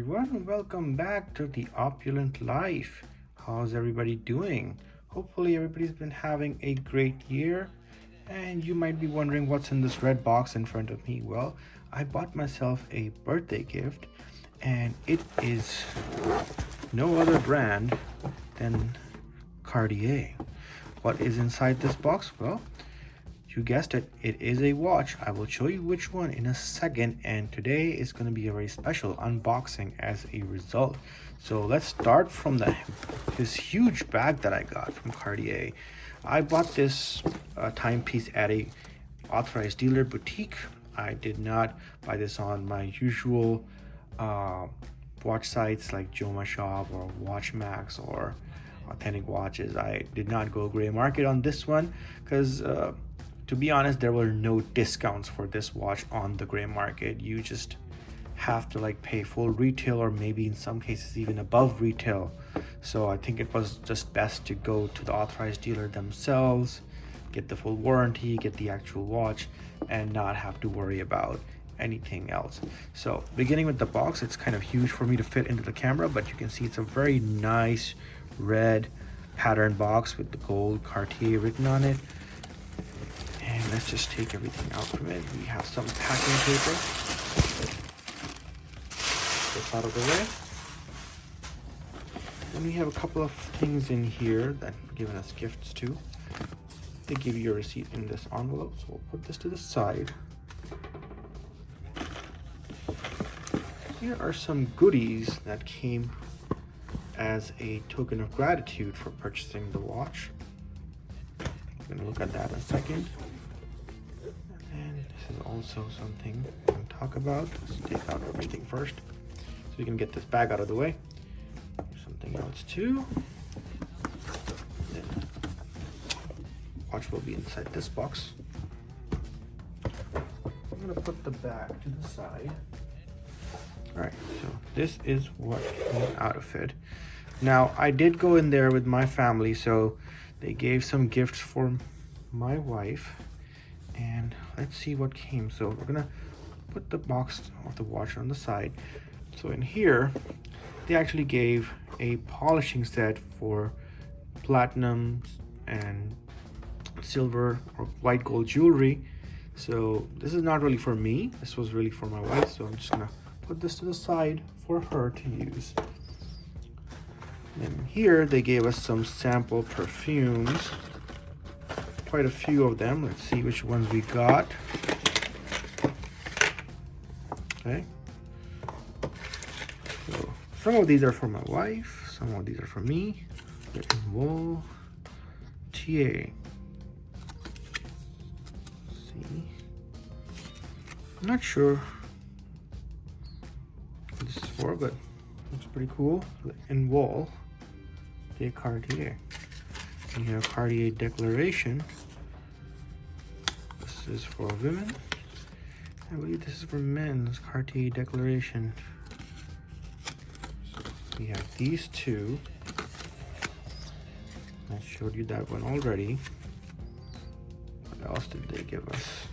everyone, welcome back to the opulent life. How's everybody doing? Hopefully everybody's been having a great year. And you might be wondering what's in this red box in front of me. Well, I bought myself a birthday gift, and it is no other brand than Cartier. What is inside this box? Well, you guessed it, it is a watch. I will show you which one in a second, and today is going to be a very special unboxing as a result. So let's start from this huge bag that I got from Cartier. I bought this timepiece at a authorized dealer boutique. I did not buy this on my usual watch sites like Joma Shop or WatchMax or Authentic Watches. I did not go gray market on this one because to be honest, there were no discounts for this watch on the gray market. You just have to like pay full retail, or maybe in some cases even above retail. So I think it was just best to go to the authorized dealer themselves, get the full warranty, get the actual watch, and not have to worry about anything else. So beginning with the box, it's kind of huge for me to fit into the camera, but you can see it's a very nice red pattern box with the gold Cartier written on it. And let's just take everything out from it. We have some packing paper. This out of the way. Then we have a couple of things in here that are given us gifts too. They give you a receipt in this envelope, so we'll put this to the side. Here are some goodies that came as a token of gratitude for purchasing the watch. We're gonna look at that in a second. And this is also something we're gonna talk about. Let's take out everything first, so we can get this bag out of the way. Something else too. Then watch will be inside this box. I'm gonna put the bag to the side. All right, so this is what came out of it. Now, I did go in there with my family, so they gave some gifts for my wife, and let's see what came. So we're gonna put the box of the watch on the side. So in here, they actually gave a polishing set for platinum and silver or white gold jewelry. So this is not really for me, this was really for my wife, so I'm just gonna put this to the side for her to use. And here they gave us some sample perfumes, quite a few of them. Let's see which ones we got. Okay, so some of these are for my wife, some of these are for me. They're in wool, TA. See, I'm not sure what this is for, but looks pretty cool. In wool, the Cartier. And you have Cartier Declaration. This is for women. I believe this is for men. This Cartier Declaration. So we have these two. I showed you that one already. What else did they give us?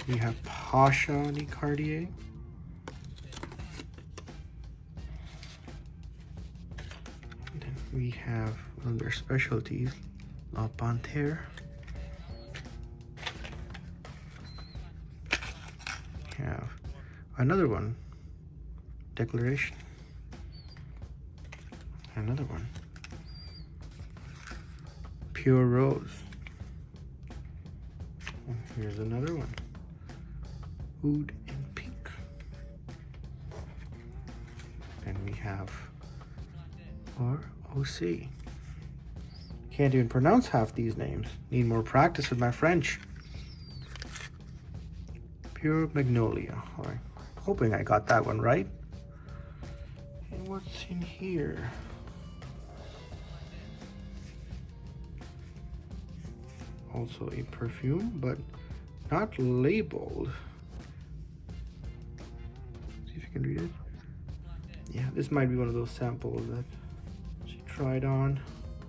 We have Pasha de Cartier. We have one of their specialties, La Panthère. We have another one, Declaration. Another one, Pure Rose. And here's another one, Oud and Pink. And we have ROC. Can't even pronounce half these names. Need more practice with my French. Pure Magnolia. All right. Hoping I got that one right. And what's in here? Also a perfume, but not labeled. See if you can read it. Yeah, this might be one of those samples that she tried on.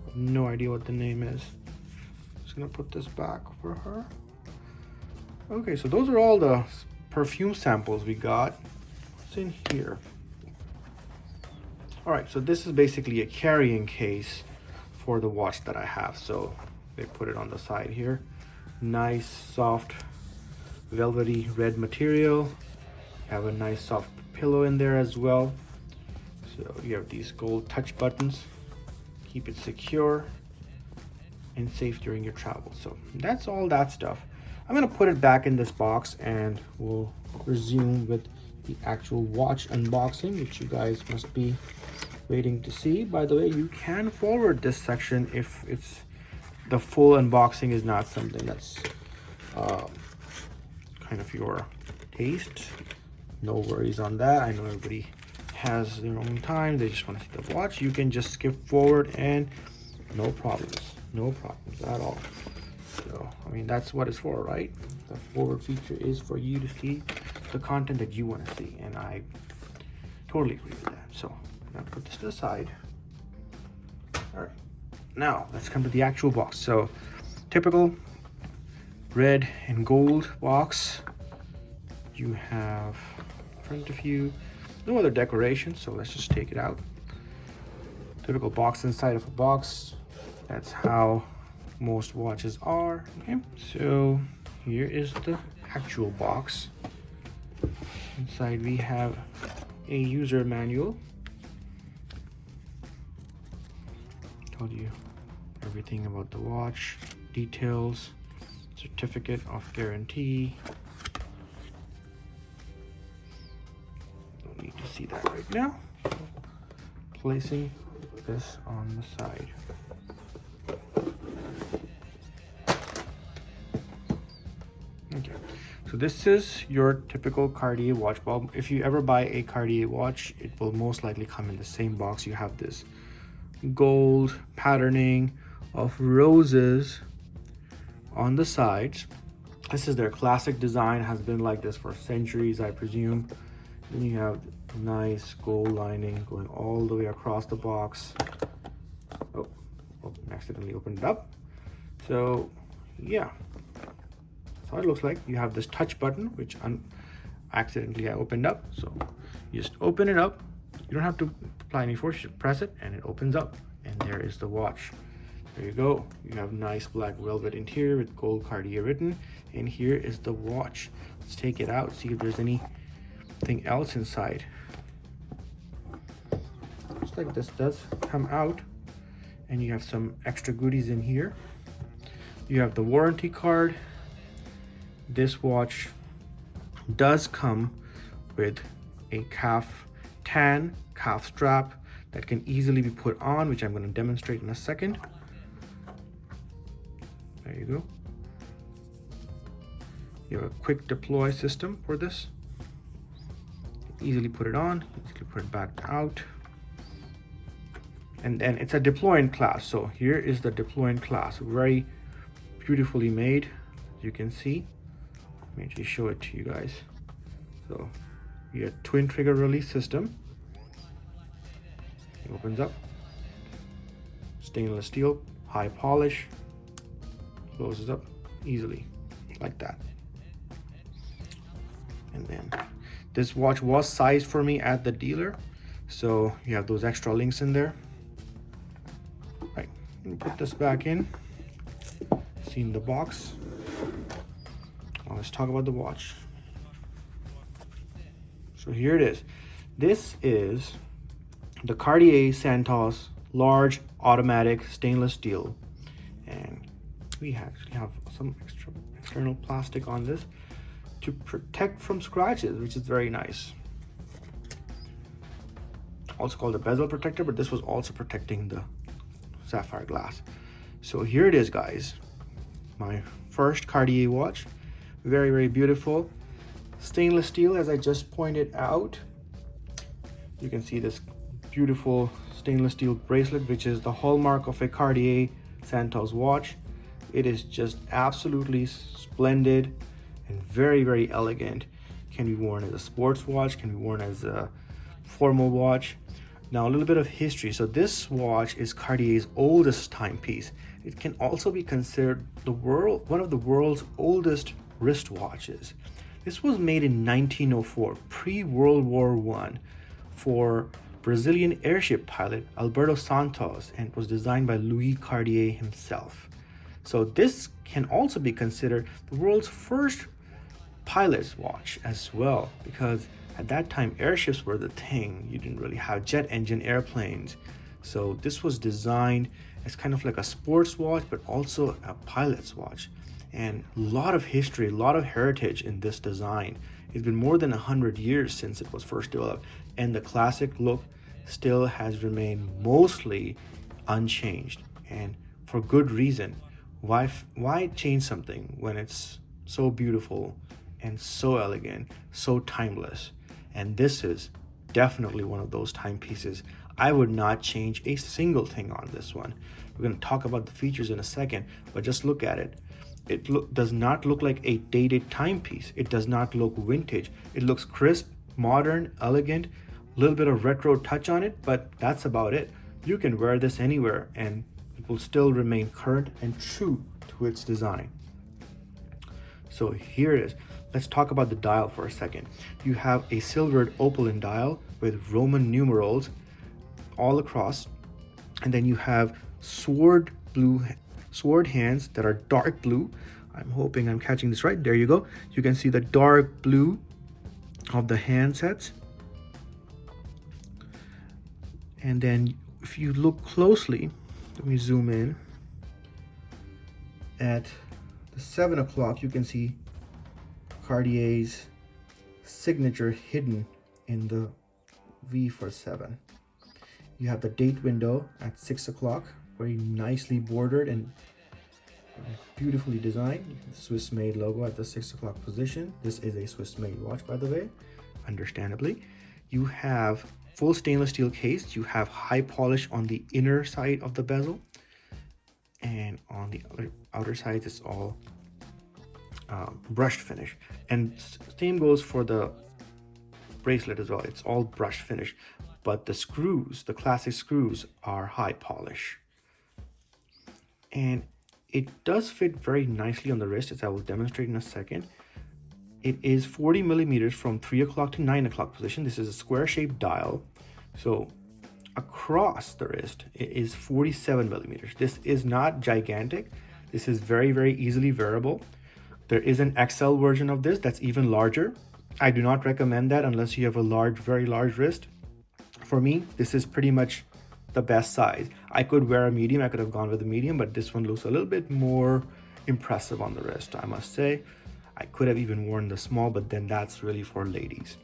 I have no idea what the name is. Just gonna put this back for her. Okay, so those are all the perfume samples we got. What's in here? All right, so this is basically a carrying case for the watch that I have. So they put it on the side here. Nice, soft, velvety red material. Have a nice soft pillow in there as well. So you have these gold touch buttons. Keep it secure and safe during your travel. So that's all that stuff. I'm gonna put it back in this box and we'll resume with the actual watch unboxing, which you guys must be waiting to see. By the way, you can forward this section if it's the full unboxing is not something that's kind of your taste. No worries on that. I know everybody has their own time. They just want to see the watch. You can just skip forward and no problems at all. So I mean, that's what it's for, right? The forward feature is for you to see the content that you want to see, and I totally agree with that. So I'm gonna put this to the side. All right, now let's come to the actual box. So typical red and gold box. You have in front of you no other decoration, so let's just take it out. Typical box inside of a box. That's how most watches are. Okay, so here is the actual box. Inside we have a user manual. Told you everything about the watch, details, certificate of guarantee. Don't need to see that right now. Placing this on the side. Okay, so this is your typical Cartier watch bulb. If you ever buy a Cartier watch, it will most likely come in the same box. You have this gold patterning of roses on the sides. This is their classic design, has been like this for centuries, I presume. Then you have nice gold lining going all the way across the box. Oh, accidentally opened it up. So yeah, that's how it looks like. You have this touch button, which accidentally I opened up. So you just open it up. You don't have to apply any force, you just press it and it opens up. And there is the watch. There you go. You have nice black velvet interior with gold Cartier written. And here is the watch. Let's take it out, see if there's anything else inside. Looks like this does come out. And you have some extra goodies in here. You have the warranty card. This watch does come with a tan calf strap that can easily be put on, which I'm going to demonstrate in a second. There you go. You have a quick deploy system for this. Easily put it on, easily put it back out. And then it's a deploying clasp. So here is the deploying clasp. Very beautifully made, as you can see. Let me actually show it to you guys. So you have twin trigger release system. It opens up. Stainless steel, high polish. Closes up easily, like that. And then this watch was sized for me at the dealer. So you have those extra links in there. Right, put this back in. Seen the box. Now let's talk about the watch. So here it is. This is the Cartier Santos Large Automatic Stainless Steel. And we actually have some external plastic on this to protect from scratches, which is very nice. Also called a bezel protector, but this was also protecting the sapphire glass. So here it is, guys. My first Cartier watch. Very, very beautiful. Stainless steel, as I just pointed out. You can see this beautiful stainless steel bracelet, which is the hallmark of a Cartier Santos watch. It is just absolutely splendid and very, very elegant. Can be worn as a sports watch, can be worn as a formal watch. Now a little bit of history. So this watch is Cartier's oldest timepiece. It can also be considered one of the world's oldest wristwatches. This was made in 1904, pre-World War I, for Brazilian airship pilot Alberto Santos, and was designed by Louis Cartier himself. So this can also be considered the world's first pilot's watch as well, because at that time airships were the thing. You didn't really have jet engine airplanes. So this was designed as kind of like a sports watch, but also a pilot's watch. And a lot of history, a lot of heritage in this design. It's been more than 100 years since it was first developed, and the classic look still has remained mostly unchanged, and for good reason. Why change something when it's so beautiful and so elegant, so timeless? And this is definitely one of those timepieces. I would not change a single thing on this one. We're going to talk about the features in a second, but just look at it. It does not look like a dated timepiece. It does not look vintage. It looks crisp, modern, elegant, a little bit of retro touch on it, but that's about it. You can wear this anywhere and it will still remain current and true to its design. So here it is. Let's talk about the dial for a second. You have a silvered opaline dial with Roman numerals all across, and then you have sword hands that are dark blue. I'm hoping I'm catching this right. There you go. You can see the dark blue of the handsets. And then if you look closely, let me zoom in. At the 7 o'clock, you can see Cartier's signature hidden in the V for 7. You have the date window at 6 o'clock, very nicely bordered and beautifully designed. The Swiss made logo at the 6 o'clock position. This is a Swiss made watch, by the way, understandably. You have full stainless steel case. You have high polish on the inner side of the bezel, and on the outer side it's all brushed finish. And same goes for the bracelet as well. It's all brushed finish, but the screws, the classic screws, are high polish. And it does fit very nicely on the wrist, as I will demonstrate in a second. It is 40 millimeters from 3 o'clock to 9 o'clock position. This is a square shaped dial. So across the wrist, it is 47 millimeters. This is not gigantic. This is very, very easily wearable. There is an XL version of this that's even larger. I do not recommend that unless you have a large, very large wrist. For me, this is pretty much the best size. I could wear a medium. I could have gone with a medium, but this one looks a little bit more impressive on the wrist, I must say. I could have even worn the small, but then that's really for ladies.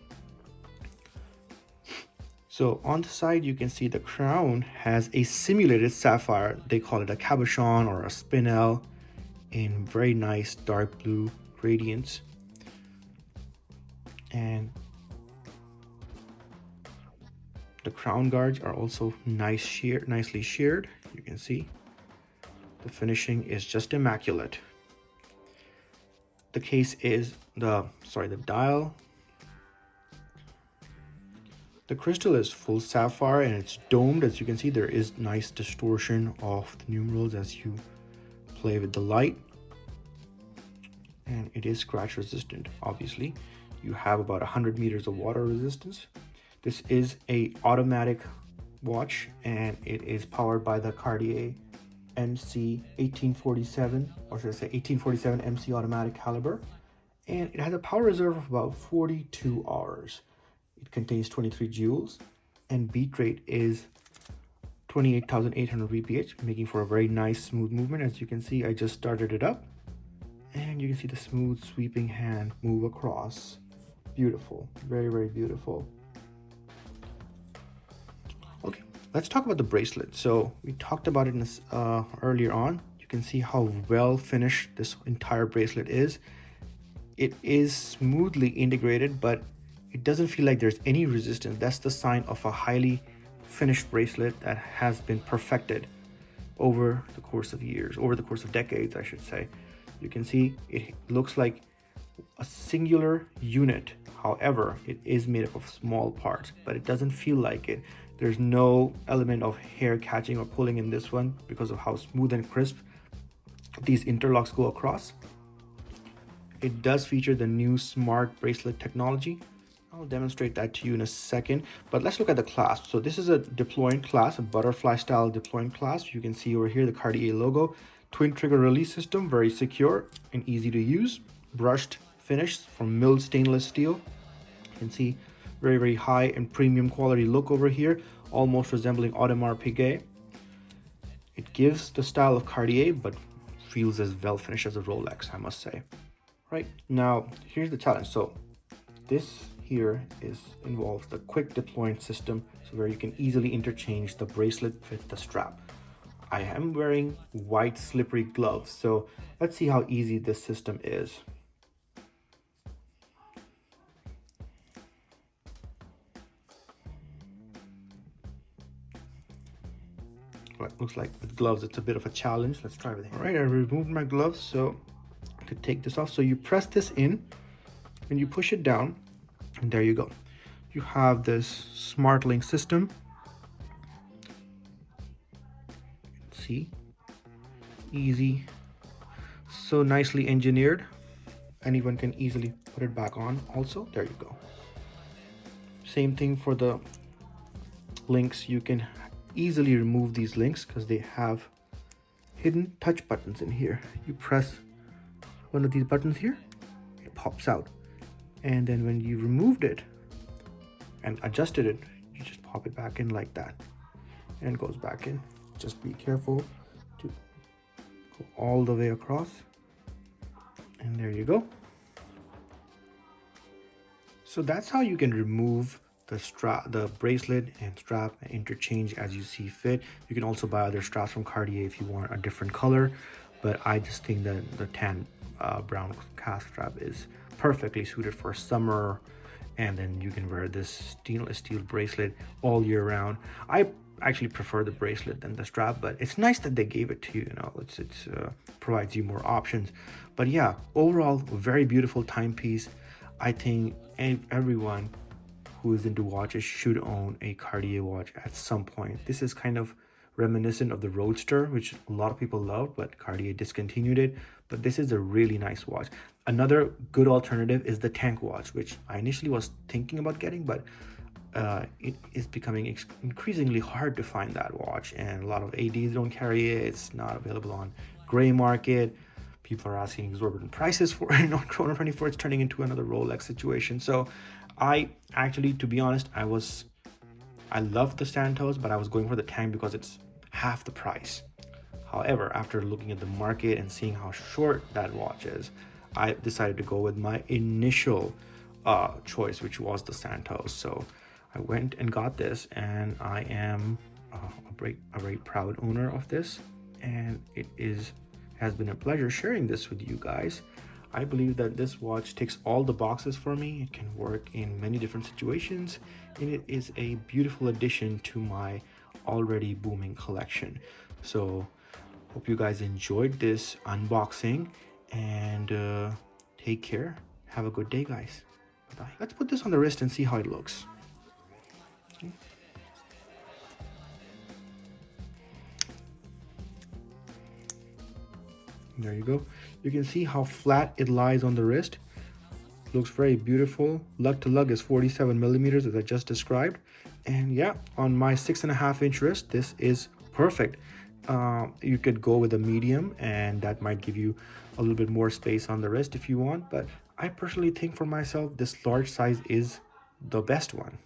So on the side, you can see the crown has a simulated sapphire. They call it a cabochon or a spinel in very nice dark blue gradients. And the crown guards are also nicely sheared. You can see the finishing is just immaculate. The case is the dial. The crystal is full sapphire and it's domed. As you can see, there is nice distortion of the numerals as you play with the light. And it is scratch resistant, obviously. You have about 100 meters of water resistance. This is a automatic watch, and it is powered by the Cartier MC 1847, or should I say 1847 MC automatic caliber. And it has a power reserve of about 42 hours. It contains 23 joules, and beat rate is 28,800 VPH, making for a very nice smooth movement. As you can see, I just started it up, and you can see the smooth sweeping hand move across. Beautiful, very, very beautiful. Okay, let's talk about the bracelet. So we talked about it in this, earlier on. You can see how well finished this entire bracelet is. It is smoothly integrated, but it doesn't feel like there's any resistance. That's the sign of a highly finished bracelet that has been perfected over the course of years, over the course of decades, I should say. You can see it looks like a singular unit. However, it is made up of small parts, but it doesn't feel like it. There's no element of hair catching or pulling in this one because of how smooth and crisp these interlocks go across. it does feature the new smart bracelet technology. I'll demonstrate that to you in a second, but let's look at the clasp. So this is a deploying clasp, a butterfly style deploying clasp. You can see over here the Cartier logo, twin trigger release system, very secure and easy to use. Brushed finish from milled stainless steel. You can see very high and premium quality look over here, almost resembling Audemars Piguet. It gives the style of Cartier, but feels as well finished as a Rolex, I must say. Right now, here's the challenge. So this here involves the quick deploying system, so where you can easily interchange the bracelet with the strap. I am wearing white slippery gloves, so let's see how easy this system is. Well, it looks like with gloves it's a bit of a challenge. Let's try with it. All right, I removed my gloves so I could take this off. So you press this in and you push it down, and there you go. You have this smart link system. See, easy, so nicely engineered. Anyone can easily put it back on. Also, there you go. Same thing for the links. You can easily remove these links because they have hidden touch buttons in here. You press one of these buttons here, it pops out, and then when you removed it and adjusted it, you just pop it back in like that, and it goes back in. Just be careful to go all the way across, and there you go. So that's how you can remove the bracelet and strap and interchange as you see fit. You can also buy other straps from Cartier if you want a different color, but I just think that the tan brown clasp strap is perfectly suited for summer, and then you can wear this stainless steel bracelet all year round. I actually prefer the bracelet than the strap, but it's nice that they gave it to you. You know, it's provides you more options. But yeah, overall, a very beautiful timepiece. I think everyone who is into watches should own a Cartier watch at some point. This is kind of reminiscent of the Roadster, which a lot of people love, but Cartier discontinued it. But this is a really nice watch. Another good alternative is the Tank watch, which I initially was thinking about getting, but it is becoming increasingly hard to find that watch, and a lot of ADs don't carry it. It's not available on gray market. People are asking exorbitant prices for it on Chrono 24. It's turning into another Rolex situation. So I actually, to be honest, I love the Santos, but I was going for the Tank because it's half the price. However, after looking at the market and seeing how short that watch is, I decided to go with my initial choice, which was the Santos. So I went and got this, and I am a very proud owner of this, and it has been a pleasure sharing this with you guys. I believe that this watch ticks all the boxes for me. It can work in many different situations, and it is a beautiful addition to my already booming collection. So hope you guys enjoyed this unboxing, and take care. Have a good day, guys. Bye. Let's put this on the wrist and see how it looks. There you go. You can see how flat it lies on the wrist. Looks very beautiful. Lug to lug is 47 millimeters, as I just described. And yeah, on my 6.5-inch wrist, this is perfect. You could go with a medium, and that might give you a little bit more space on the wrist if you want. But I personally think for myself, this large size is the best one.